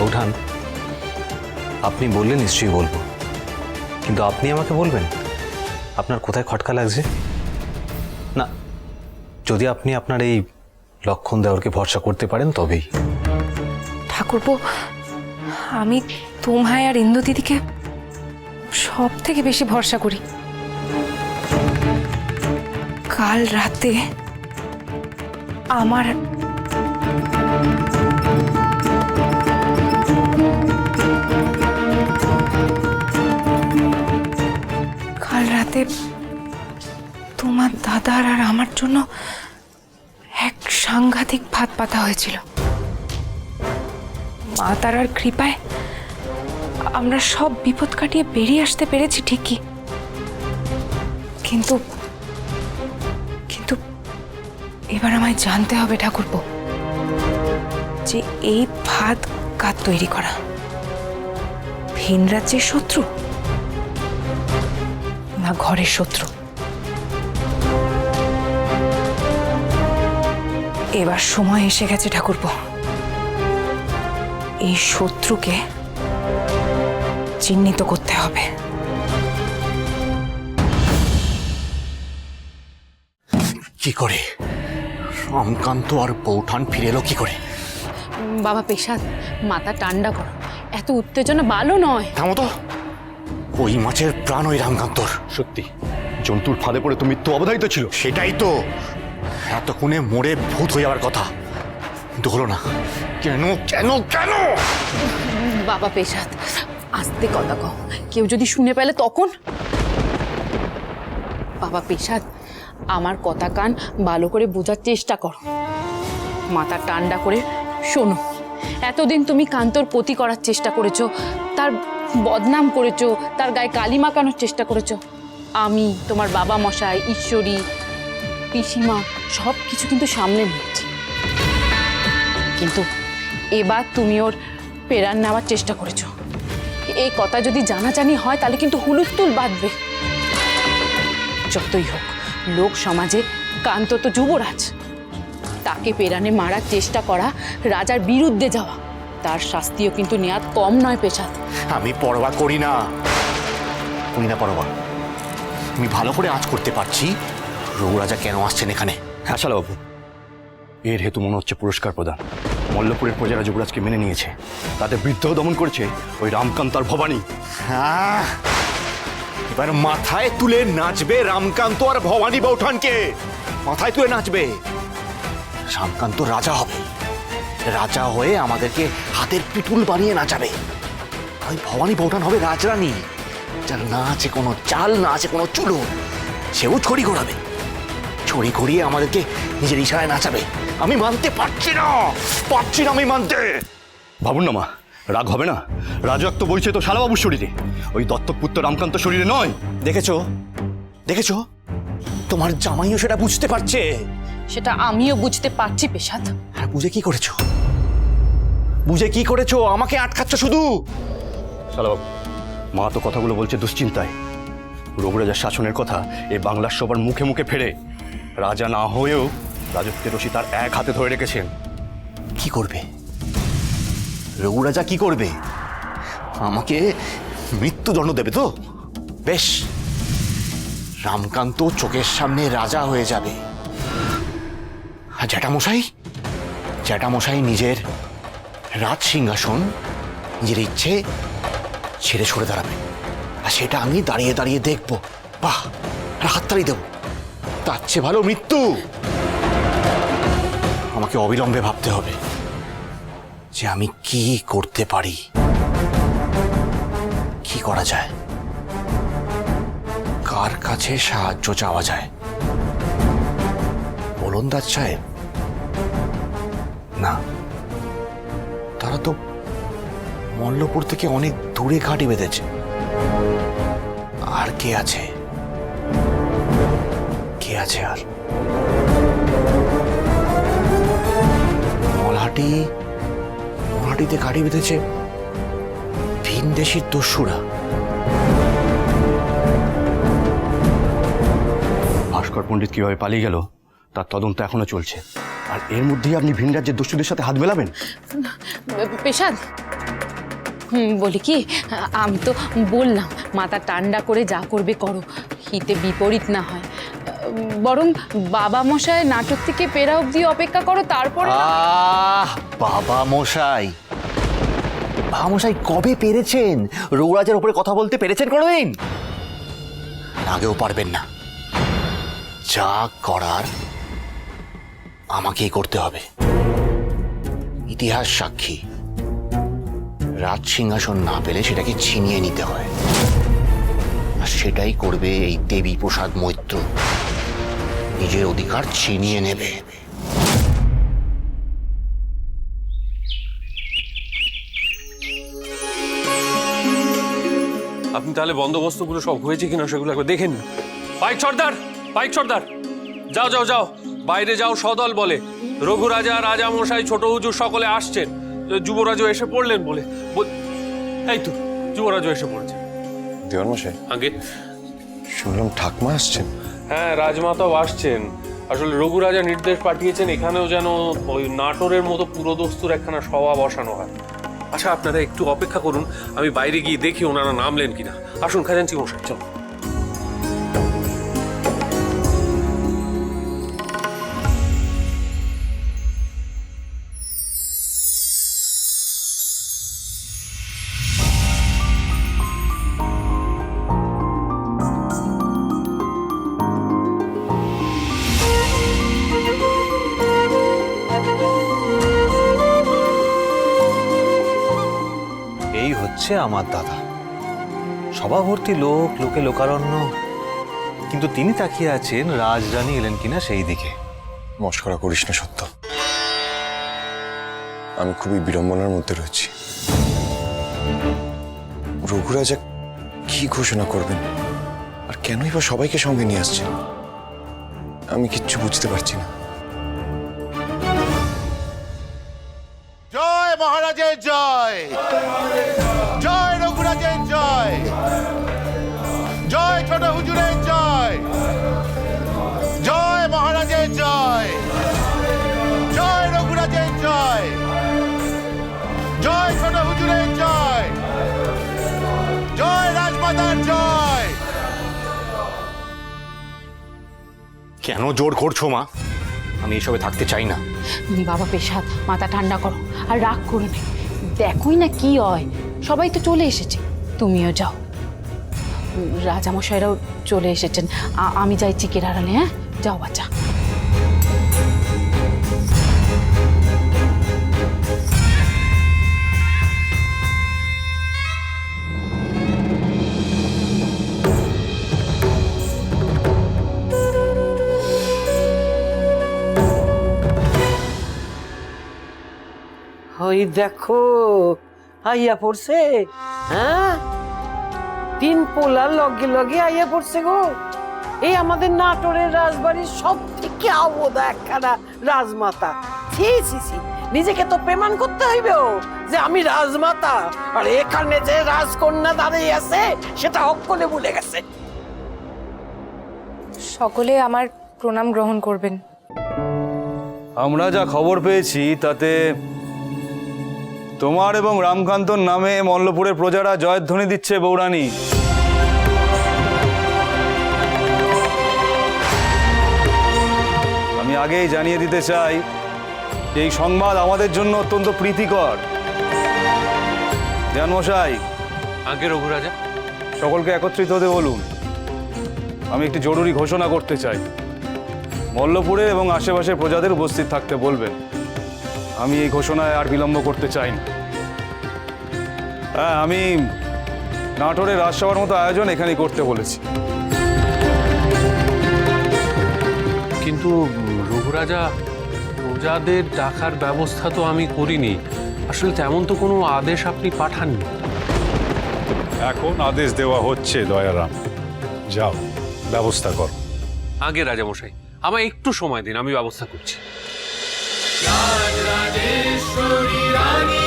বৌঠান, আপনি বললে নিশ্চয়ই বলবো, কিন্তু আপনি আমাকে বলবেন আপনার কোথায় খটকা লাগছে? না, যদি আপনি আপনার এই লক্ষণ দেওরকে ভরসা করতে পারেন তবেই। ঠাকুরপো, আমি তোমায় আর ইন্দু দিদিকে সব থেকে বেশি ভরসা করি। কাল রাতে আমার তোমার দাদার আর আমার জন্য এক সাংঘাতিক ভাত পাতা হয়েছিল। মা তারার কৃপায় আমরা সব বিপদ কাটিয়ে বেরিয়ে আসতে পেরেছি ঠিকই, কিন্তু কিন্তু এবার আমায় জানতে হবে ঠাকুরপো যে এই ভাত কার তৈরি করা, ভিন রাজ্যের শত্রু না ঘরের শত্রু। এবার সময় এসে গেছে ঠাকুরপো, এই শত্রুকে চিহ্নিত করতে হবে। কি করে রামকান্ত আর বৌঠান ফিরে এলো কি করে? বাবা পেশাদ, মাথা ঠান্ডা করো, এত উত্তেজনা ভালো নয়। থামো তো, ওই মাছের প্রাণ ওই রামকান্তর। সত্যি জন্তুর ফাঁদে পড়ে তো মৃত্যু অবধারিত ছিল। সেটাই তো, এতক্ষণে মরে ভূত হয়ে যাওয়ার কথা, কিন্তু হলো না। কেন কেন কেন? বাবা পেশাদ, আস্তে কথা কও, কেউ যদি শুনে পেলে তখন। বাবা পেশাদ, আমার কথা কান ভালো করে বোঝার চেষ্টা করো, মাথা ঠান্ডা করে শোনো। এতদিন তুমি কান্তর ক্ষতি করার চেষ্টা করেছো, তার বদনাম করেছো, তার গায়ে কালি মাখানোর চেষ্টা করেছো। আমি, তোমার বাবা মশাই, ঈশ্বরী, পিসিমা সব কিছু কিন্তু সামলে নিয়েছি, কিন্তু এবার তুমি ওর পেরান নেওয়ার চেষ্টা করেছো। এই কথা যদি জানাজানি হয় তাহলে কিন্তু হুলুস্থুল বাঁধবে। যতই হোক লোক সমাজে কান্ত তো যুবরাজ, তাকে পেরানে মারার চেষ্টা করা রাজার বিরুদ্ধে যাওয়া, তার শাস্তিও কিন্তু নেয়াত কম নয় পেশাদ। আমি পরোয়া করি না, পরোয়া। আমি ভালো করে আঁচ করতে পারছি রঘুরাজা কেন আসছেন এখানে। হ্যাঁ শালাবাবু, এর হেতু মনে হচ্ছে পুরস্কার প্রদান। মল্লপুরের প্রজারা যুবরাজকে মেনে নিয়েছে, তাদের বিদ্রোহ দমন করেছে ওই রামকান্ত আর ভবানী। হ্যাঁ, এবার মাথায় তুলে নাচবে রামকান্ত আর ভবানী বৌঠানকে, মাথায় তুলে নাচবে। রামকান্ত রাজা হবে, রাজা হয়ে আমাদেরকে হাতের পুতুল বানিয়ে নাচাবে। ওই ভবানী বৌঠান হবে রাজরানী, যার না আছে কোনো চাল, না আছে কোনো চুলো। সেও ছড়ি ঘোরাবে, ছড়ি ঘুরিয়ে আমাদেরকে নিজের ইশারায় নাচাবে। আমি মানতে পারছি না আমি মানতে। ভাবুন না মা, রাগ হবে না? রাজত্ব বইছে তো শালাবাবুর শরীরে, ওই দত্তক পুত্র রামকান্ত শরীরে নয়। দেখেছো দেখেছো, তোমার জামাইও সেটা বুঝতে পারছে। সেটা আমিও বুঝতে পারছি পেশাদ। হ্যাঁ, বুঝে কি করেছো? বুঝে কি করেছো? আমাকে আটকাচ্ছ শুধু। শালাবাবু, মা তো কথাগুলো বলছে দুশ্চিন্তায়। রঘুরাজার শাসনের কথা এই বাংলার সবার মুখে মুখে ফেরে, রাজা না হয়েও রাজত্বের রশি তার এক হাতে ধরে রেখেছেন। কি করবে রঘুরাজা, কি করবে? আমাকে মৃত্যুদণ্ড দেবে তো? বেশ, রামকান্ত চোখের সামনে রাজা হয়ে যাবে, আর জ্যাঠামশাই নিজের রাজ সিংহাসন নিজের ইচ্ছে ছেড়ে সরে দাঁড়াবে, আর সেটা আমি দাঁড়িয়ে দাঁড়িয়ে দেখব। বাহ, আর হাততালি দেব। তার চেয়ে ভালো মৃত্যু। আমাকে অবিলম্বে ভাবতে হবে যে আমি কি করতে পারি, কি করা যায়, কার কাছে সাহায্য চাওয়া যায়। ওলন্দাজ সাহেব? না, তারা তো মল্লপুর থেকে অনেক দূরে ঘাঁটি বেঁধেছে। আর কে আছে? আর মলাহাটিতে ঘাঁটি বেঁধেছে ভিনদেশীর দস্যুরা। ভাস্কর পণ্ডিত কিভাবে পালিয়ে গেল তার তদন্ত এখনো চলছে, আর এর মধ্যেই আপনি ভিন রাজ্যের দস্যুদের সাথে হাত মেলাবেন? পেশাদ, বলি কি, আমি তো বললাম মাথা ঠান্ডা করে যা করবে করো, হিতে বিপরীত না হয়। বরং বাবা মশাই নাটক থেকে ফেরা অবধি অপেক্ষা করো, তারপরে বাবা মশাই, বাবা মশাই কবে পেরেছেন? রঘুরাজের উপরে কথা বলতে পেরেছেন কোনোদিন? আগেও পারবেন না। যা করার আমাকেই করতে হবে। ইতিহাস সাক্ষী, রাজ সিংহাসন না পেলে সেটাকে ছিনিয়ে নিতে হয়, আর সেটাই করবে এই দেবী প্রসাদ মৈত্র। নিজের অধিকার ছিনিয়ে নেবে। আপনি তাহলে বন্দোবস্তগুলো সব হয়েছে কিনা সেগুলো একবার দেখেন। পাইক সর্দার, পাইক সর্দার, যাও যাও যাও, বাইরে যাও, সদল বলে রঘু রাজা, রাজা মশাই, ছোট হুজুর সকলে আসছেন, যুবরাজও এসে পড়লেন বলে। এই তো যুবরাজও এসে পড়ছে। দেওয়ান মশাই, আগে শুনলাম ঠাকমা আসছেন। হ্যাঁ, রাজমাতাও আসছেন। আসলে রঘু রাজা নির্দেশ পাঠিয়েছেন এখানেও যেন ওই নাটোরের মতো পুরোদস্তুর একখানা সভা বসানো হয়। আচ্ছা, আপনারা একটু অপেক্ষা করুন, আমি বাইরে গিয়ে দেখি ওনারা নামলেন কিনা। আসুন খাজাঞ্চি মশাই, চল। এই হচ্ছে আমার দাদা। সভাভর্তি লোক, লোকে লোকারণ্য, কিন্তু তিনি তাকিয়ে আছেন রাজরানী এলেন কিনা সেই দিকে। মস্করা করিস না সত্য, আমি খুবই বিড়ম্বনার মধ্যে রয়েছি। রঘুরাজা কি ঘোষণা করবেন, আর কেনই বা সবাইকে সঙ্গে নিয়ে আসছেন, আমি কিচ্ছু বুঝতে পারছি না। জয় মহারাজের জয়, জয় রঘুরাজের জয়, জয় ছোট হুজুরের জয়, জয় মহারাজের জয়, জয় রঘুরাজের জয়, জয় ছোট হুজুরের জয়, জয় রাজমাতার জয়। কেন জোর করছো মা? আমি এসবে থাকতে চাই না। বাবা পেশাদ, মাথা ঠান্ডা করো আর রাগ করো না। দেখোই না কি হয়, সবাই তো চলে এসেছে, তুমিও যাও। রাজামশাইরাও চলে এসেছেন, আমি যাই চিকের আড়ালে। হ্যাঁ, যাও বাচ্চা। ওই দেখো আইয়া পড়ছে। হ্যাঁ, তিন পোলার লগে লগে আইয়া পড়ছে গো। এই আমাদের নাটোরের রাজবাড়ির সব থেকে আবদা একখানা রাজমাতা। ছি ছি ছি, নিজেকে তো প্রমাণ করতে হইবে যে আমি রাজমাতা, আর এখানে যে রাজকন্যা দাঁড়িয়ে আছে সেটা অক্ষণে ভুলে গেছে। সকলে আমার প্রণাম গ্রহণ করবেন। আমরা যা খবর পেয়েছি তাতে তোমার এবং রামকান্তর নামে মল্লপুরের প্রজারা জয়ধ্বনি দিচ্ছে বৌরানী। আমি আগেই জানিয়ে দিতে চাই, এই সংবাদ আমাদের জন্য অত্যন্ত প্রীতিকর। দেওয়ানমশাই, আগে রঘু রাজা, সকলকে একত্রিত হতে বলুন। আমি একটি জরুরি ঘোষণা করতে চাই। মল্লপুরে এবং আশেপাশের প্রজাদের উপস্থিত থাকতে বলবেন। আমি এই ঘোষণায় আর বিলম্ব করতে চাই না। হ্যাঁ, আমি নাটোরের রাজসভার মতো আয়োজন এখানেই করতে বলেছি। কিন্তু রঘু রাজা, প্রজাদের ডাকার ব্যবস্থা তো আমি করিনি। আসলে তেমন তো কোনো আদেশ আপনি পাঠাননি। এখন আদেশ দেওয়া হচ্ছে দয়ারাম, যাও ব্যবস্থা কর। আগে রাজামশাই, আমায় একটু সময় দিন, আমি ব্যবস্থা করছি। রাজরাজেশ্বরী রানী